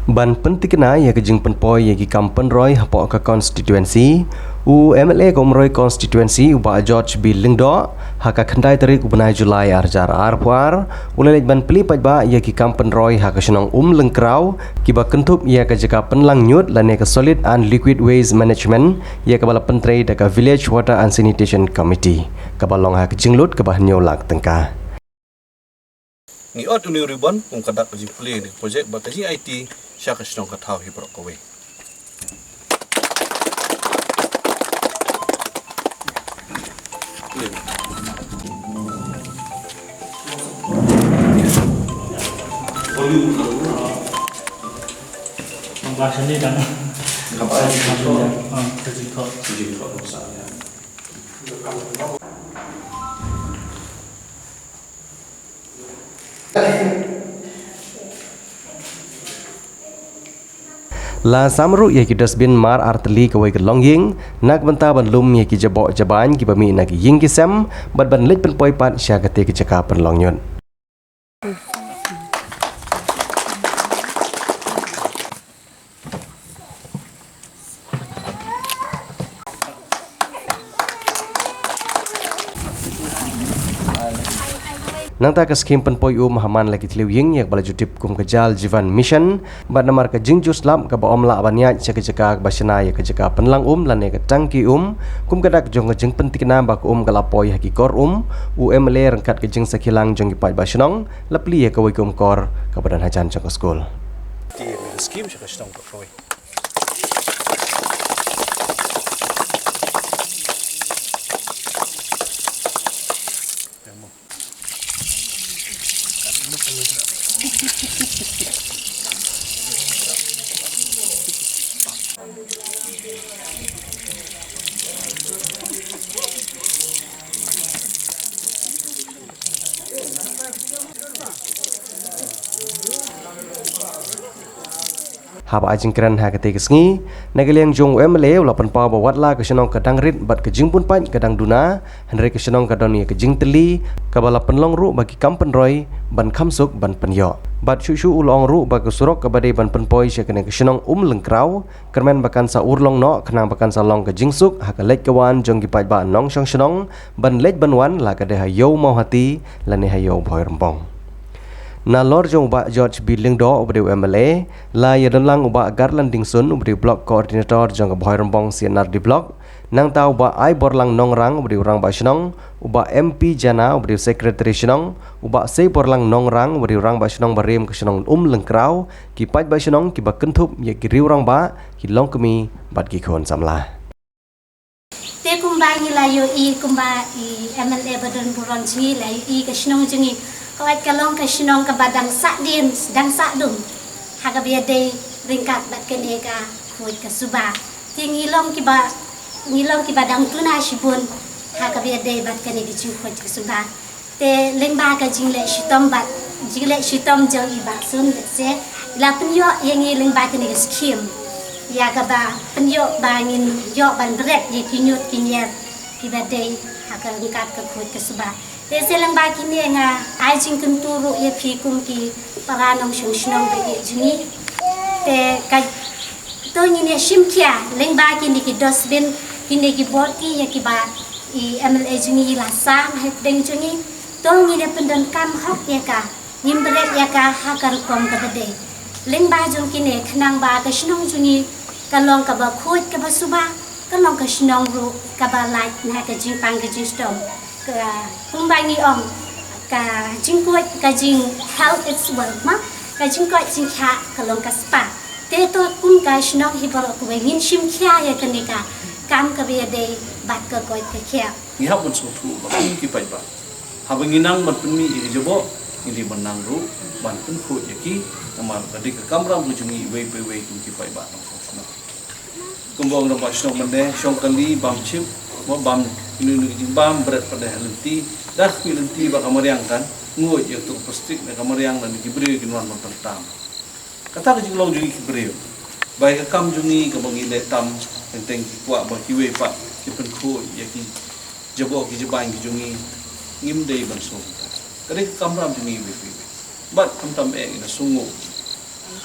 Ban pentikna ya kejing penpoi ya ki kampen roy hapok ke konstituensi u MLA komroy konstituensi u ba George B Lingdo haka khandai tarik u benai Julai arjar arpuar ulelej ban peli pajba ya ki kampen roy haka senong lengkrau ki ba kentup ya ka jaka penlang nyut lan ya ka solid and liquid waste management ya ka bala pentrei da ka village water and sanitation committee ka balong haka jinglut ka bah nyolak tengka ni otu ni ribbon kung kadak ji play ni project ba kaji IT siya ka sinong kataw hi pro kawe bahasa ni dan kapal kerja La samru ya ki dustbin mar arteli kawai ke longying nak benta ban lum ya ki jabok jaban ki bami nak ying ki sem ban ban lej pen poi pat sya kate ki jaka pen longyun Nang ta ka skim pen poi Muhammad lagi tliu ying yak bala jutip kum kejal jivan mission bat namar ka jingju slam ka ba omla abanya cek jeka ba sena ya ka jeka penlang lan ya ka tangki kum kadak jong jeng pentikna ba ka galapoi haki kor UMLA rengkat ke jeng sakilang jong ipai ba senong lapli ya ka wai kum kor ka badan hajan jong skol ti skim siya ka sinong kawe haba ajing keren ha kate kesngi nagaliang jong UMLA ulapan pa ba watla ke senong kadang rit bat ke jing pun pan kadang duna henry ke senong kadon ya ke jing teli kabala penlong ru bagi kampen roy ban khamsuk ban penyo bat shu ulong ru ba ke surok ke badai ban penpoi sya kene ke senong lengkrau kermen bakan sa urlong no kenang bakan sa long ke jingsuk ha ke lej kawan jong ki pai ba nong song senong ban lej ban wan la ke de ha yo mau hati lan ne ha yo boy rempong na lor jong ba George B Lingdo ubri UMLA la ya dalang uba Garland Dingsun ubri block coordinator jong boy rempong sianar di block nang tau ba ai borlang nongrang ubri urang ba senong uba MP jana ubri secretary senong uba sei borlang nongrang ubri urang ba senong barim ke senong lengkrau ki pai ba senong ki ba kentup ya ki riurang ba ki long kemi bat ki khon samla te kumba ni la yo I kumba I MLA badan buron ji la I ke senong jengi kawat kalong ke senong ke badang sak din sedang sak dum haga biade ringkat bat kene ka kuit ke suba ngilong ki badang tuna shibun haga biade bat kene ki chu kuit ke suba te lengba ka jingle shitom jang I ba sun se la penyo yang lengba kene ke skim ya ka ba penyo ba ngin yo ban bret ye kinyut kinyer ki bade haga ringkat ke kuit ke suba te selang ba kini nga ai jing kenturu ye phi kum ki paranong shungshong be jini te ka to ni ne shimkia leng ba kini ki dosbin kini ki borki ye ki ba I MLA jini la sam het deng jini to ni ne pendan kam hok ye ka nimbret ye ka hakar kom ka bade leng ba jong kini khnang ba ka shnong jini kalong ka ba khut ka ba suba kalong ka shnong ru ka ba lai na ka jing pang ka jing stom kumbai ni om ka jingkuat ka jing health its wealth ma ka jingkuat jing kha kalong ka spa te to kum ka shnong hi baro ku ngin shim kya ya kanika kam ka be de bat ka koi ka kya ni hapun so tu ba ki pai ba habinginang ban penmi I jebo ini menang ru ban pen khu yaki namar tadi ke kamram bujungi we ki pai ba kumbong na ba shnong mande shong kali bam chip mo bam ini bam berat pada lenti dah lenti ba kamariang kan ngoy je tu plastik na kamariang dan diberi kinuan mentam kata ke jinglau jungi kibrio bai ka kam jungi ka bangi le tam enteng ki kwa ba ki we pa ki pen khu ya ki jabo ki jabang ki jungi ngim dei ban so kare kam ram jungi we bat tam tam ina sungu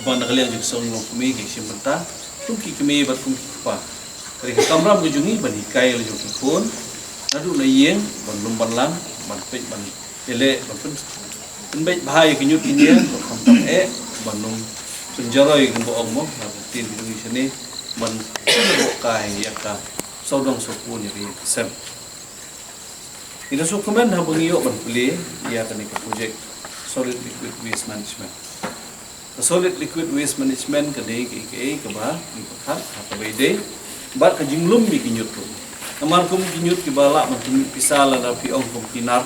abang nak kalian juga seorang kami kisah mentah tungki kami bat tungki apa dari kamram kejungi bani kai le joki pun nadu na yeng ban lumban lang ban pek ban ele ban pen baik bahaya kenyut ini ban kamtam ban penjaroi gembo ongmo na tin kejungi sini ban kai yakka saudang sopun ya sem ina so komen ha bangiyo ban puli ya kan ke project solid liquid waste management solid liquid waste management ke dei ke ba ni pakhat ha bede bat ka jinglum bi kinyut tu namar kum kinyut ki bala man pisala da pi ong kum kinar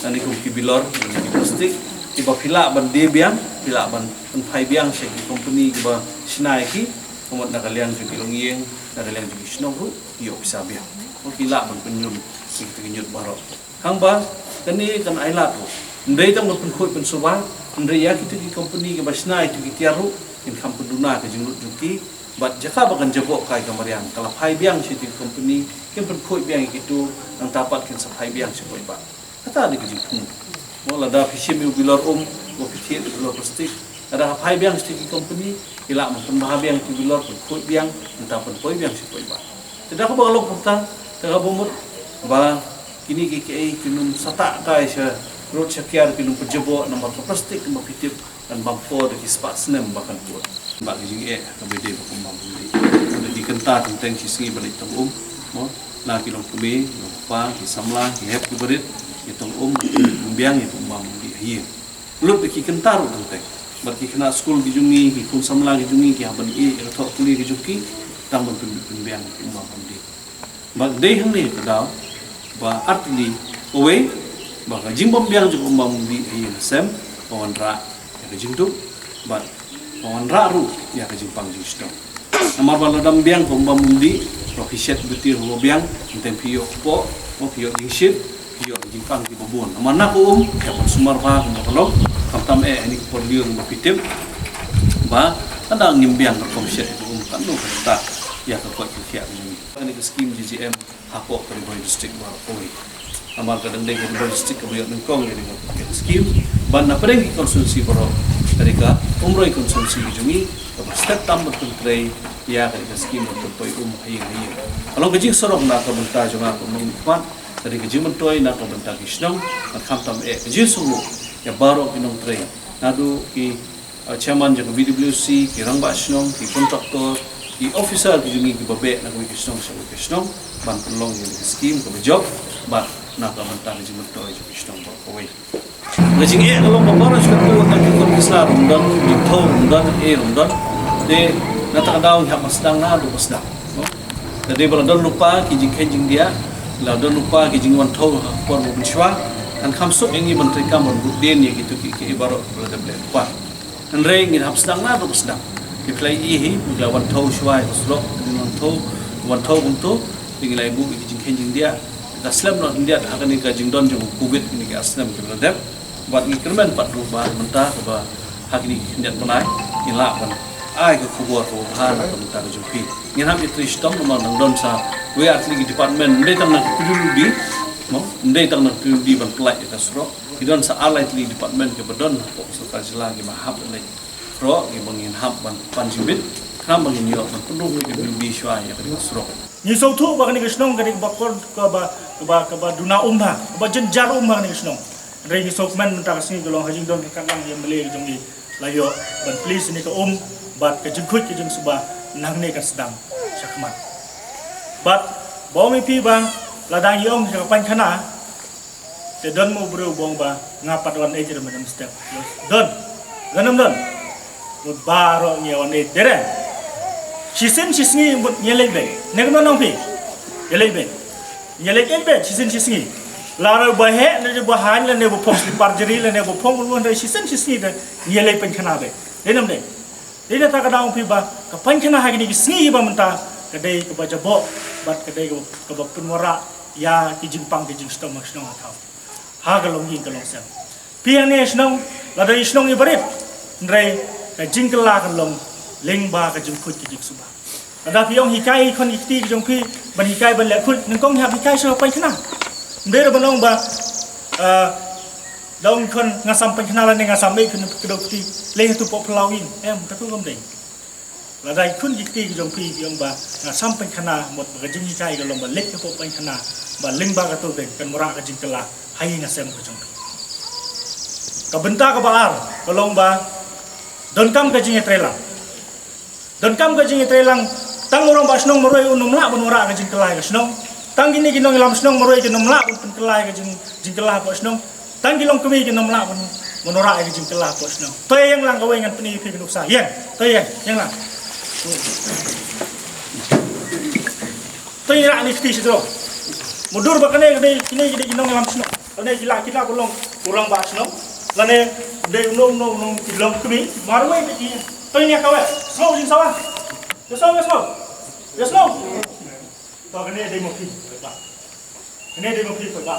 ani kum ki bilor ki plastik ki ba pila ban de biang pila ban phai biang se ki company ki ba sinai ki komot na kalian ju ki longieng na kalian ju snong ru yo bisa biang ko pila ban penyum ki kinyut baro hang ba kani kan aila tu ndai tang pun khoi pun soba ndai ya kita ki company ki ba sinai tu ki tiaru in kam penduna ke jinglut juki bat jaka bakan jebok kai kamarian kalau phai biang si company kin pun khoi biang itu nang tapat kin sa phai biang si koi ba kata di kejing pun mo la da fisim yu bilor mo fitit bilor plastik ada phai biang si company ila mo pun bah biang ki bilor pun khoi biang entah pun khoi biang si koi ba tidak ba lo pun ta bomut ba kini ki kinum sata kai sa road sekiar kinum pejebok nomor plastik nomor fitit dan bampo de kispat senem bahkan buat mbak gijing kabede ko mampu ni di kenta tentang sisi balik tong mo na kilong kumi pa ki samla ki hep ki berit itong mbiang itu mampu di hier lut ki kenta ru tentang berki kena school gijungi ki kun samla gijungi ki haban thok kuli gijuki tang ban mbiang ki mampu di mbak dei hang ni kadau ba artli owe ba jing bom biang ju mampu di hier sem onra kejing tu bat pawan raru ya kejing pang justru namar baladam biang pomba mundi profiset betir ho biang tempio po pio jingship pio jing pang ki bobon namana ko ya sumar ba ko kolok kamtam ni por liur mo pitim ba anda ngimbiang ko profiset kan no kata ya ko ko ki ni ni scheme GGM hako ko boy district war oi amal kadang deng ko district ko yo nengkong ni scheme ban na pereng konsumsi boro mereka umroi konsumsi jungi step tambah tentrai ya kerja skim untuk toy hayang kalau kejing sorok nak kebentar juga kemudian dari kejing mentoy nak kebentar kisnong nak tam kejing sungguh ya baru kinong tray nadu ki chairman jaga BWC ki rangba snong ki kontraktor ki officer ki jungi ki babe nak kisnong ban penlong yang skim ke job ban nak kebentar kejing mentoy juga kisnong bawa Ngajing kalau membawa suatu nak ikut Islam rundan, diktator rundan, rundan, de nata kadang hak masdang na do masdang. Jadi berada lupa kijing dia, lalu lupa kijing wan tahu por berswa, dan kamsuk ini menteri kamar budin ya gitu ki ibarat berada lupa. Dan reng ini masdang na do masdang. Diplay ini lawan tahu shwa slok wan tahu untuk tinggal ibu kijing dia. Aslam no India akan ni kijing don jung kubit ini ke aslam berada. Buat ngikirmen pat rubah mentah ba hak ni hendak tunai ila ban ai ke kubur ko han atau mentah jumpi ngin ham itri stom no nang don sa we atli department ndai tang nak pududi mo ndai tang nak pududi ban pelai ka sro idon sa alai atli department ke bedon ko so ka jela ki mahab le ro ki bangin hab ban panjimbit kram bangin yo ban penuh ke pududi shwa ya ka sro ni so thu ba ni kisnong ka bakor ka ba duna umha ba jenjar umha ni kisnong Regi sokman mentang sini golong hajing don kakang yang beli jongi layo ban please ni ka bat ka jengkut ka jeng suba nang ne ka sedang syakmat bat bawa pi ba ladang yom ka pan khana te don mo bro bong ba ngapat wan e jer madam step don ganam don mut baro ni wan e dere sisen sisngi mut nyelek be ne ko nong pi nyelek be sisen Lara bahe ne bahan le ne bopong parjeri le ne bopong luan re sisen de yele pen khana be denam de dena ta kadang pi ba ka pen khana ha gi sngi ba menta ka dei ka ba jabo bat ka dei ka ba punwara ya ki jimpang ki jing stom snom atau ha ga long yin ka long sem pi ane snom la dei snom i barit ndrei ka jing ka la ka long leng ba ka jing khut ki jing suba ada pi ong hikai kon ikti ki jong pi ban hikai ban le khut nang kong ha hikai so pen khana Ndera banong ba daun kon ngasam penkenalan dengan sampai kun kedokti leh tu pok pelawin tapi kom ding la dai kun gikti jong pi yang ba ngasam penkena mot bagajing kai galom ba leh tu pok penkena ba ling ba ka tu ding kan mora ka jing kala hai ngasem ko jong ka benta ka baar galong ba don kam ka jing trelang don kam ka jing trelang tang orang ba snong moroi unum la bon mora ka jing kala ka snong tang gini ginong lam snong moroi ke nom la bon kala ka jing kala ko snong tang gilong kami ke nom la bon monora ka jing kala ko snong to yang lang kawai ngan peni pi genuk sa yang to yang lang to ira ni fti sito mudur ba kane kini ginong lam snong kane kita kulong kurang ba snong lane de no gilong kami marwai ni to ni kawai slow jing sawa yes no to kane de mo pi ba kane de mo pi ba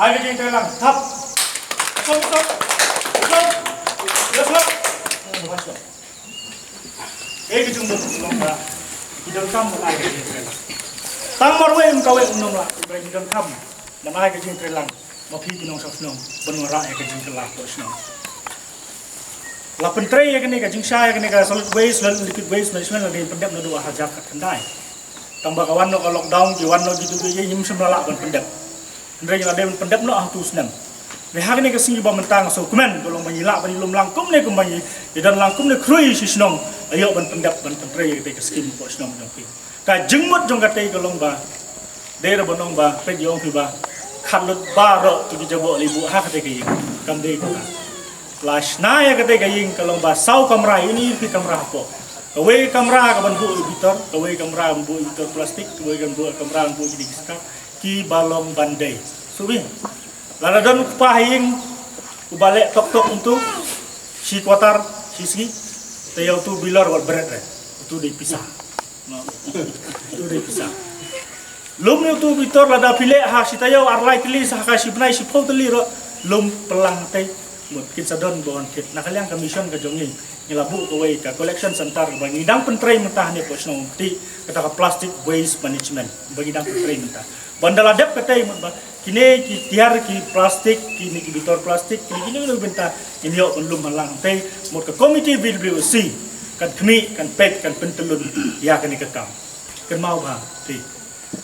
ai cái chuyện làm thấp không cái trung bình lòng là cái đơn thăm một ai cái chuyện tăng một quên câu ấy nông là cái đơn thăm là ai cái chuyện làm mà phi cái nông sản nông bên ngoài cái chuyện làm của nông là phần tray cái này cái chuyện sai cái này cái solid waste dan liquid waste management là cái pendek nó dua hajar kat kendai tambah kawan nó kalau lockdown kawan nó gitu dia nyim semula ban pendek Ndrei la dem pendep no tu senam. Ve hak ni ka singi ba mentang so kumen tolong manyila bani lum langkum ne kumai dan langkum ne krui si senong ayo ban pendep ban pendrei te ka skim ko senong jong pi. Ka jengmut jong ka te ka long ba. De ra bonong ba pe yong pi ba. Khat lut ba ro tu ki jabo libu hak te ka ying kam de ka. Flash na ya ka te ka ying ka long ba sau kamera ini pi kamera po. Kawe kamera ka ban bu bitor, kawe kamera bu bitor plastik, kawe kamera bu jadi skak. Ki balong bandai subi lada don pahing ubalik tok untuk si kotar si segi tayau tu bilar wal berat itu dipisah no itu dipisah lum ni tu bitor lada pilek ha si tayau arlai tili sah ka si benai si pau tili ro lum pelang tai mut kin sadon bon kit nakaliang commission ka jongi nilabu ko wei ka collection center bagi dang pentrai mentah ni posno ti kata plastic waste management bagi dang pentrai mentah bandala dep katai mun kini ki tiar ki plastik kini ki bitor plastik kini lo benta ini yo belum malang tai mot ka committee BWC kan kmi kan pet kan pentelun ya kan ikam kan mau ba ti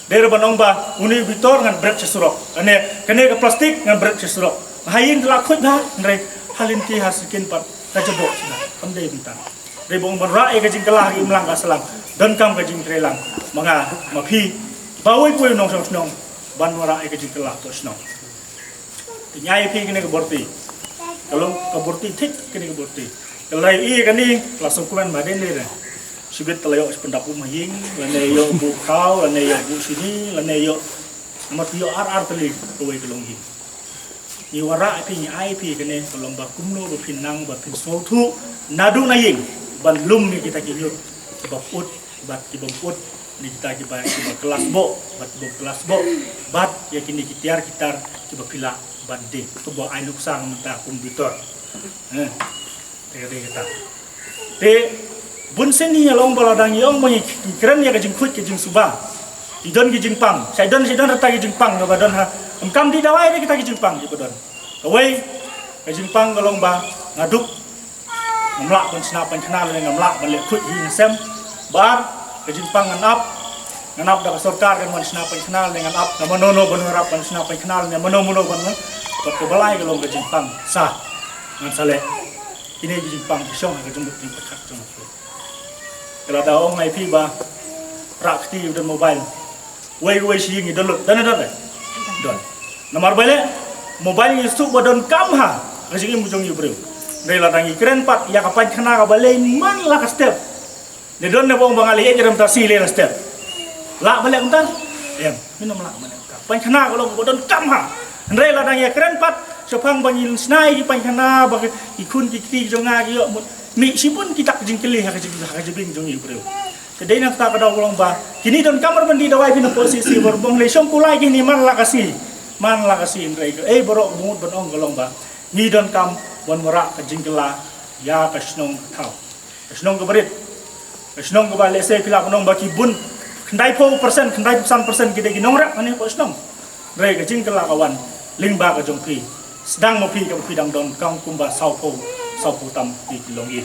der banong ba uni bitor ngan brek sesurok ane kene ka plastik ngan brek sesurok hayin la khut ba ngai halin ki hasikin pat ka jebok sina kam dei benta dei bong ban ra e ka jing kelah ki mlang ka salam dan kam ka jing trelang manga ma phi bawai kue nong nong ban wara ke jing kelah to snong nyai pi kene ke borti kalau ke borti thik kene ke borti kalau i kani langsung kuan baden le sibet telayo pendapu mahing lane yo bu kau lane yo bu sini lane yo mat yo ar teli kowe kelonghi ni wara pi nyai pi kene kalau ba kumno ba pinang ba pin sotu nadu naying ban lum ni kita kinyut ba put bat ki bemput ni kita kiba kelas bo bat ya kini kitar kiba pila bande to bo ai luk sang menta komputer kita te bun seni long baladang yong mo kren ya kajing khut kajing suba idon kajing pang sai don rata kajing pang no badon ha kam di dawai kita kajing pang di badon kawai kajing pang galong ba ngaduk ngamlak pun senapan kenal ngamlak balik khut hin sem bar kajing pang nganap dah sorkar kan manusia kenal dengan ap nama nono benurap manusia kenal dengan mono kan berkebalai kalau kajing pang sah ngan sale ini kajing pang bisong kajing buting pekat jong kalau ada orang mai pi ba rakti dan mobile wei sing download dan don nomor balik mobile ni su badon kamha kajing mujong bro dai ladangi keren pat ya kapan kena ka balai man la ka step ni don ne bong bangali e jeram tasi le step la balik entar minum la mana pan kena kalau bodon kamha ndai ladang ya keren pat sepang bangil snai di pan kena bagi ikun kiti jonga yo mi sipun kita jingkeli ha kajibing jongi bro kedai nak tak ada ulang ba kini don kamar bandi dawai pin posisi berbong le som pulai kini man la kasi ndai borok mut bonong golong ba ni don kam bon mora kajingkela ya kasnong thau kasnong keberit kasnong ke bale se pila bonong baki bun kendai persen kita ginong rak ani ko snong rei ka jing kala kawan ling ba ka jong pi sedang mopi dang don kang kumba saupo tam di kilong i